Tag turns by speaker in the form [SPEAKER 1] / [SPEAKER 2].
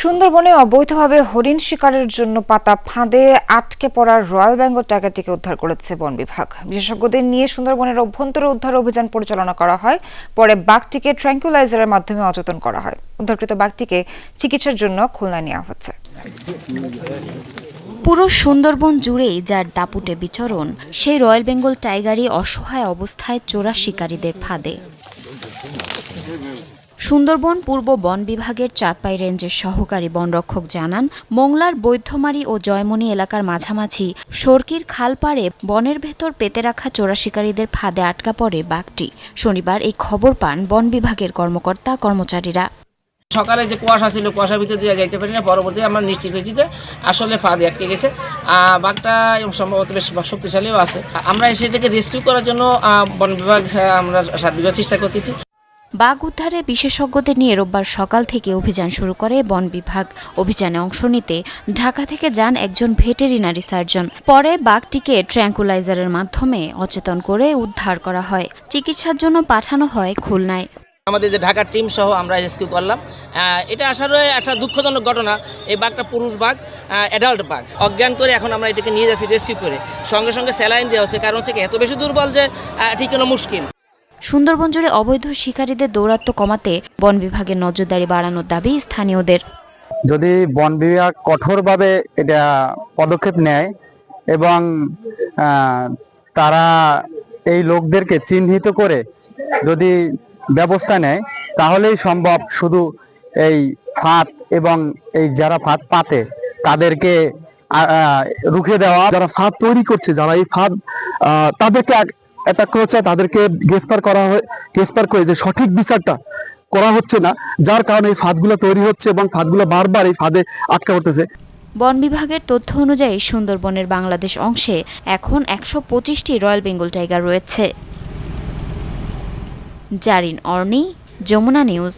[SPEAKER 1] সুন্দরবনে অবৈধভাবে হরিণ শিকারের জন্য পাতা ফাঁদে আটকে পড়া রয়্যাল বেঙ্গল টাইগারটিকে উদ্ধার করেছে বন বিভাগ। বিশেষজ্ঞদের নিয়ে সুন্দরবনের অভ্যন্তরে উদ্ধার অভিযান পরিচালনা করা হয়। পরে বাঘটিকে ট্র্যাঙ্কুলাইজারের মাধ্যমে অচেতন করা হয়। উদ্ধারকৃত বাঘটিকে চিকিৎসার জন্য খুলনায় নেওয়া হচ্ছে।
[SPEAKER 2] পুরো সুন্দরবন জুড়েই যার দাপুটে বিচরণ, সেই রয়্যাল বেঙ্গল টাইগারই অসহায় অবস্থায় চোরা শিকারীদের ফাঁদে। সুন্দরবন পূর্ব বন বিভাগের চাঁদপাই রেঞ্জের সহকারী বনরক্ষক জানান, মোংলার বৈদ্যমারী ও জয়মণি এলাকার মাঝামাঝি সরকির খাল পাড়ে বনের ভেতর পেতে রাখা চোরা শিকারীদের ফাঁদে আটকা পড়ে বাঘটি। শনিবার এই খবর পান বন বিভাগের কর্মকর্তা কর্মচারীরা।
[SPEAKER 3] সকালে যে কুয়াশা ছিল, কুয়াশার ভিতর দিয়ে যাইতে পারি না। পরবর্তী আমরা নিশ্চিত হয়েছি যে আসলে ফাঁদে আটকে গেছে। বাঘটা এবং সম্ভবত বেশ শক্তিশালীও আছে। আমরা সেটাকে রেস্কিউ করার জন্য বন বিভাগ আমরা সার্বিক চেষ্টা করতেছি।
[SPEAKER 2] বাঘ উদ্ধারে বিশেষজ্ঞদের নিয়ে রোববার সকাল থেকে অভিযান শুরু করে বন বিভাগ। অভিযানে অংশ নিতে ঢাকা থেকে যান একজন ভেটেরিনারি সার্জন। পরে বাঘটিকে ট্র্যাঙ্কুলাইজারের মাধ্যমে অচেতন করে উদ্ধার করা হয়। চিকিৎসার জন্য পাঠানো হয় খুলনায়।
[SPEAKER 3] আমাদের যে ঢাকার টিম সহ আমরা রেস্কিউ করলাম। এটা আসলে একটা দুঃখজনক ঘটনা। এই বাঘটা পুরুষ বাঘ, অ্যাডাল্ট বাঘ। অজ্ঞান করে এখন আমরা এটাকে নিয়ে যাচ্ছি রেস্কিউ করে। সঙ্গে সঙ্গে স্যালাইন দেওয়া হচ্ছে, কারণ হচ্ছে এত বেশি দুর্বল যে ঠিকানো মুশকিল।
[SPEAKER 2] সুন্দরবন জুড়ে অবৈধ শিকারীদের দৌরাত্ম্য কমাতে বন বিভাগের নজরদারি বাড়ানোর দাবি স্থানীয়দের।
[SPEAKER 4] যদি বন বিভাগ কঠোরভাবে এটা পদক্ষেপ নেয় এবং তারা এই লোকদেরকে চিহ্নিত করে যদি ব্যবস্থা নেয়, তাহলেই সম্ভব শুধু এই ফাঁদ এবং এই যারা ফাঁদ পাতে তাদেরকে রুখে দেওয়া। যারা ফাঁদ তৈরি করছে, যারা এই ফাঁদ তাদেরকে অ্যাটাক করছে, তাদেরকে গ্রেফতার করে যে সঠিক বিচারটা করা হচ্ছে না, যার কারণে এই ফাঁদগুলো তৈরি হচ্ছে এবং ফাঁদগুলো বারবার এই ফাঁদে আটকা পড়তেছে।
[SPEAKER 2] বন বিভাগের তথ্য অনুযায়ী সুন্দরবনের বাংলাদেশ অংশে এখন ১২৫টি রয়্যাল বেঙ্গল টাইগার রয়েছে। জারিন অর্নি, যমুনা নিউজ।